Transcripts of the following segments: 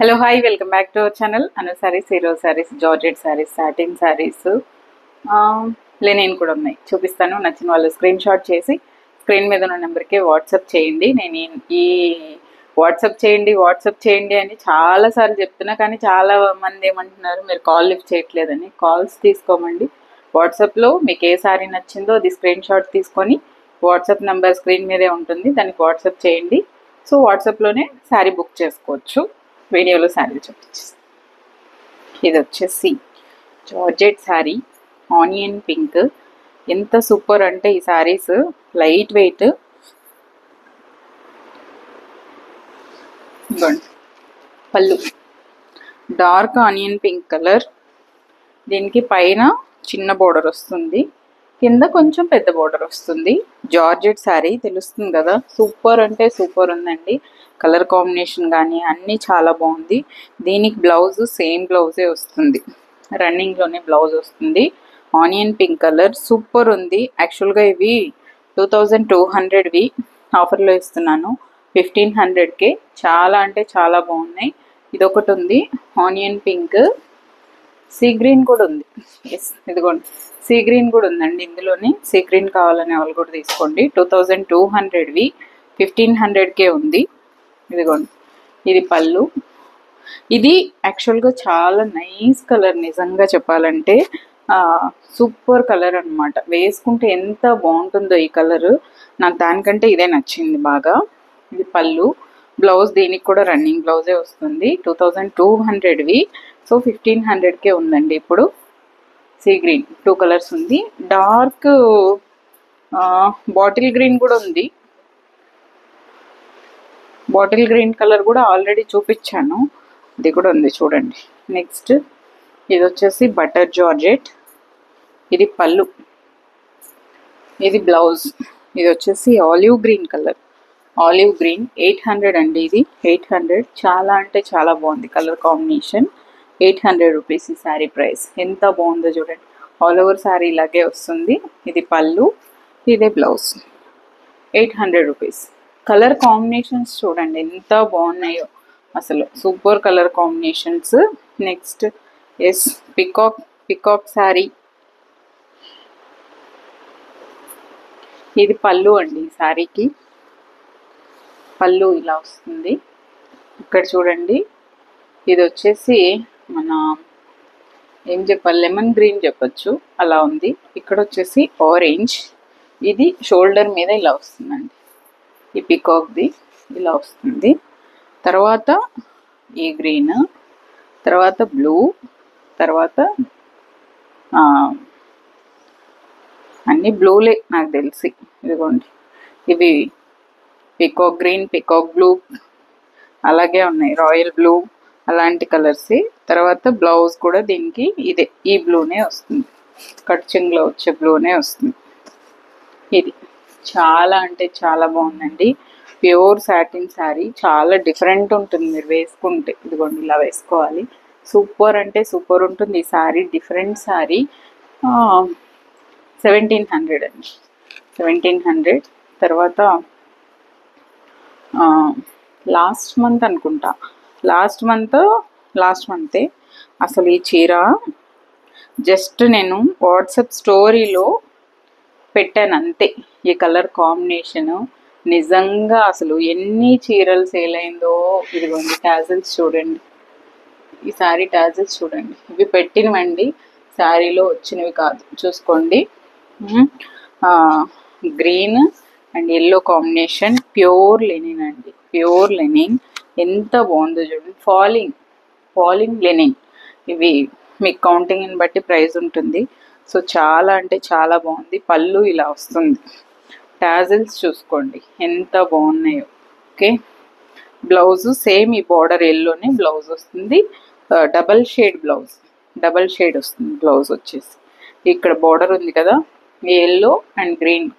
Hello hi welcome back to our channel Anu sarees, hero sarees, georgette sarees, satin sarees, linen కూడా ఉన్నాయి. చూపిస్తాను. నచ్చిన వాళ్ళు స్క్రీన్ షాట్ చేసి స్క్రీన్ మీద ఉన్న నెంబర్కి వాట్సాప్ చేయండి. నేను ఈ వాట్సాప్ చేయండి అని చాలాసార్లు చెప్తున్నా, కానీ చాలా మంది ఏమంటున్నారు మీరు కాల్ లిఫ్ట్ చేయట్లేదని. కాల్స్ తీసుకోమండి. వాట్సాప్లో మీకు ఏ సారీ నచ్చిందో అది స్క్రీన్ షాట్ తీసుకొని వాట్సాప్ నెంబర్ స్క్రీన్ మీదే ఉంటుంది, దానికి వాట్సాప్ చేయండి. సో వాట్సాప్లోనే శారీ బుక్ చేసుకోవచ్చు. వీడియోలో శారీ చూపించేస్తాను. ఇది వచ్చేసి జార్జెట్ శారీ, ఆనియన్ పింక్. ఎంత సూపర్ అంటే ఈ శారీస్ లైట్ వెయిట్. పళ్ళు డార్క్ ఆనియన్ పింక్ కలర్. దీనికి పైన చిన్న బోర్డర్ వస్తుంది, కింద కొంచెం పెద్ద బోర్డర్ వస్తుంది. జార్జెట్ శారీ తెలుస్తుంది కదా, సూపర్ అంటే సూపర్ ఉందండి. కలర్ కాంబినేషన్ కానీ అన్నీ చాలా బాగుంది. దీనికి బ్లౌజ్ సేమ్ బ్లౌజే వస్తుంది, రన్నింగ్లోనే బ్లౌజ్ వస్తుంది. ఆనియన్ పింక్ కలర్ సూపర్ ఉంది. యాక్చువల్గా ఇవి 2200వి ఆఫర్లో ఇస్తున్నాను 1500కే. చాలా అంటే చాలా బాగున్నాయి. ఇదొకటి ఉంది ఆనియన్ పింక్. సీ గ్రీన్ కూడా ఉంది. ఎస్, ఇదిగోండి సీ గ్రీన్ కూడా ఉందండి ఇందులోనే. సీ గ్రీన్ కావాలనే వాళ్ళు కూడా తీసుకోండి. 2200వి 1500కే ఉంది. ఇదిగోండి, ఇది పళ్ళు. ఇది యాక్చువల్గా చాలా నైస్ కలర్. నిజంగా చెప్పాలంటే సూపర్ కలర్ అనమాట. వేసుకుంటే ఎంత బాగుంటుందో ఈ కలర్. నాకు దానికంటే ఇదే నచ్చింది బాగా. ఇది పళ్ళు. బ్లౌజ్ దీనికి కూడా రన్నింగ్ బ్లౌజే వస్తుంది. 2200వి. సో 1500కే ఉందండి ఇప్పుడు. సీ గ్రీన్ 2 కలర్స్ ఉంది. డార్క్ బాటిల్ గ్రీన్ కూడా ఉంది. బాటిల్ గ్రీన్ కలర్ కూడా ఆల్రెడీ చూపించాను, ఇది కూడా ఉంది చూడండి. నెక్స్ట్ ఇది వచ్చేసి బటర్ జార్జెట్. ఇది పళ్ళు, ఇది బ్లౌజ్. ఇది వచ్చేసి olive green colour. Olive green 800 అండి. ఇది 800. చాలా అంటే చాలా బాగుంది కలర్ కాంబినేషన్. 800 రూపీస్ ఈ శారీ ప్రైస్. ఎంత బాగుందో చూడండి. ఆల్ ఓవర్ శారీ ఇలాగే వస్తుంది. ఇది పళ్ళు, ఇదే బ్లౌజ్. 800 రూపీస్. కలర్ కాంబినేషన్స్ చూడండి ఎంత బాగున్నాయో, అసలు super colour combinations. Next yes peacock saree. ఇది పళ్ళు అండి. ఈ శారీకి పళ్ళు ఇలా వస్తుంది. ఇక్కడ చూడండి, ఇది వచ్చేసి మన ఏం చెప్పాలి, లెమన్ గ్రీన్ చెప్పచ్చు, అలా ఉంది. ఇక్కడ వచ్చేసి ఆరెంజ్. ఇది షోల్డర్ మీద ఇలా వస్తుందండి. ఈ పికాక్ది ఇలా వస్తుంది. తర్వాత ఈ గ్రీన్, తర్వాత బ్లూ, తర్వాత అన్ని బ్లూలే నాకు తెలిసి. ఇదిగోండి, ఇవి పికాక్ గ్రీన్, పికాక్ బ్లూ అలాగే ఉన్నాయి. రాయల్ బ్లూ అలాంటి కలర్స్. తర్వాత బ్లౌజ్ కూడా దీనికి ఇదే, ఈ బ్లూనే వస్తుంది. కట్చింగ్లో వచ్చే బ్లూనే వస్తుంది. ఇది చాలా అంటే చాలా బాగుందండి. Pure satin sari. చాలా డిఫరెంట్ ఉంటుంది మీరు వేసుకుంటే. ఇదిగోండి ఇలా వేసుకోవాలి. సూపర్ అంటే సూపర్ ఉంటుంది ఈ శారీ. డిఫరెంట్ శారీ. 1700 అండి. 1700. తర్వాత లాస్ట్ మంత్ అనుకుంటా, లాస్ట్ మంతే అసలు ఈ చీర జస్ట్ నేను వాట్సాప్ స్టోరీలో పెట్టాను అంతే. ఈ కలర్ కాంబినేషను నిజంగా అసలు ఎన్ని చీరలు సేల్ అయిందో. ఇదిగోండి టాజిల్స్ చూడండి, ఈ శారీ టాజిల్స్ చూడండి. ఇవి పెట్టినవండి, శారీలో వచ్చినవి కాదు. చూసుకోండి. Green and yellow combination. Pure linen అండి, ప్యూర్ లెనిన్. ఎంత బాగుందో చూడండి. Falling linen. ఇవి మీకు కౌంటింగ్ని బట్టి ప్రైస్ ఉంటుంది. సో చాలా అంటే చాలా బాగుంది. పళ్ళు ఇలా వస్తుంది. టాజిల్స్ చూసుకోండి ఎంత బాగున్నాయో. ఓకే, బ్లౌజ్ సేమ్ ఈ బార్డర్ ఎల్లోనే బ్లౌజ్ వస్తుంది. డబల్ షేడ్ వస్తుంది బ్లౌజ్ వచ్చేసి. ఇక్కడ బార్డర్ ఉంది కదా, ఎల్లో అండ్ గ్రీన్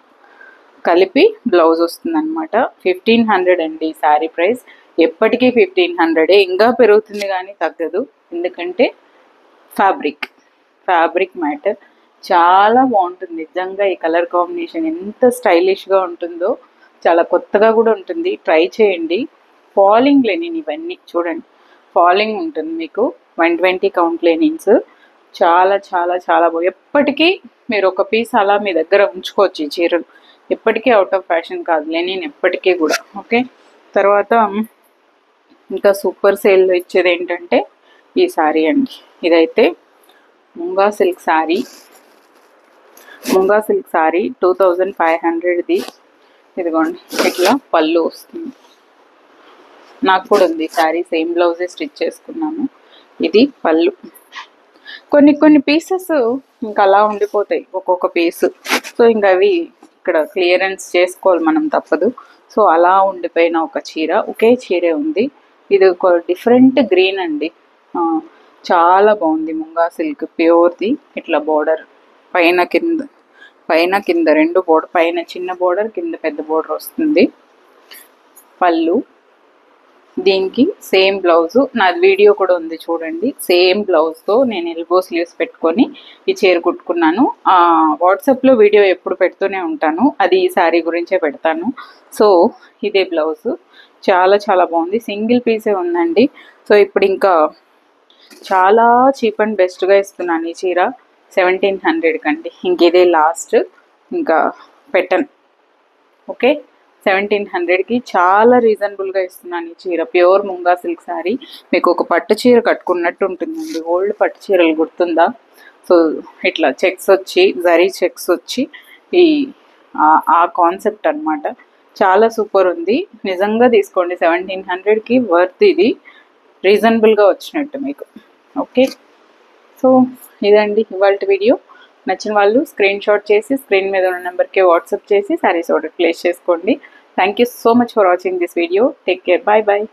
కలిపి బ్లౌజ్ వస్తుంది అనమాట. 1500 అండి ఈ శారీ ప్రైస్. ఎప్పటికీ 1500. ఇంకా పెరుగుతుంది కానీ తగ్గదు, ఎందుకంటే ఫ్యాబ్రిక్ మ్యాటర్. చాలా బాగుంటుంది నిజంగా. ఈ కలర్ కాంబినేషన్ ఎంత స్టైలిష్గా ఉంటుందో, చాలా కొత్తగా కూడా ఉంటుంది. ట్రై చేయండి. ఫాలింగ్ లెనిన్ ఇవన్నీ చూడండి. ఫాలింగ్ ఉంటుంది మీకు 120 కౌంట్ లెనిన్స్. చాలా చాలా చాలా బాగుంది. ఎప్పటికీ మీరు ఒక పీస్ అలా మీ దగ్గర ఉంచుకోవచ్చు. ఈ చీరలు ఎప్పటికీ అవుట్ ఆఫ్ ఫ్యాషన్ కాదు, లెనిన్ ఎప్పటికీ కూడా. ఓకే, తర్వాత ఇంకా సూపర్ సేల్లో ఇచ్చేది ఏంటంటే ఈ శారీ అండి. ఇదైతే ముంగా సిల్క్ శారీ. ముంగా సిల్క్ శారీ 2500ది. ఇదిగోండి, ఇట్లా పళ్ళు వస్తుంది. నాకు కూడా ఉంది శారీ, సేమ్ బ్లౌజే స్టిచ్ చేసుకున్నాను. ఇది పళ్ళు. కొన్ని కొన్ని పీసెస్ ఇంకా అలా ఉండిపోతాయి, ఒక్కొక్క పీసు. సో ఇంకా అవి ఇక్కడ క్లియరెన్స్ చేసుకోవాలి మనం, తప్పదు. సో అలా ఉండిపోయిన ఒక చీర, ఒకే చీరే ఉంది. ఇది ఒక డిఫరెంట్ గ్రీన్ అండి, చాలా బాగుంది. ముంగా సిల్క్ ప్యూర్ది. ఇట్లా బోర్డర్ పైన కింద రెండు బోర్డర్, పైన చిన్న బోర్డర్, కింద పెద్ద బోర్డర్ వస్తుంది. పళ్ళు. దీనికి సేమ్ బ్లౌజు, నాది వీడియో కూడా ఉంది చూడండి. సేమ్ బ్లౌజ్తో నేను ఎల్బో స్లీవ్స్ పెట్టుకొని ఈ చీర కుట్టుకున్నాను. వాట్సాప్లో వీడియో ఎప్పుడు పెడుతూనే ఉంటాను, అది ఈ శారీ గురించే పెడతాను. సో ఇదే బ్లౌజు, చాలా చాలా బాగుంది. సింగిల్ పీసే ఉందండి. సో ఇప్పుడు ఇంకా చాలా చీప్ అండ్ బెస్ట్గా ఇస్తున్నాను ఈ చీర 1700 కండి. ఇంక ఇదే లాస్ట్, ఇంకా పెట్టను. ఓకే, 1700కి చాలా రీజనబుల్గా ఇస్తున్నాను ఈ చీర. Pure munga silk sari. మీకు ఒక పట్టు చీర కట్టుకున్నట్టు ఉంటుందండి. ఓల్డ్ పట్టు చీరలు గుర్తుందా? సో ఇట్లా చెక్స్ వచ్చి, జరీ చెక్స్ వచ్చి, ఈ ఆ కాన్సెప్ట్ అనమాట. చాలా సూపర్ ఉంది. నిజంగా తీసుకోండి, 1700కి వర్త్. ఇది రీజనబుల్గా వచ్చినట్టు మీకు. ఓకే, సో ఇదండి ఇవాళ వీడియో. నచ్చిన వాళ్ళు స్క్రీన్ షాట్ చేసి స్క్రీన్ మీద ఉన్న నెంబర్కి వాట్సాప్ చేసి శారీస్ ఆర్డర్ ప్లేస్ చేసుకోండి. Thank you so much for watching this video. Take care, bye bye.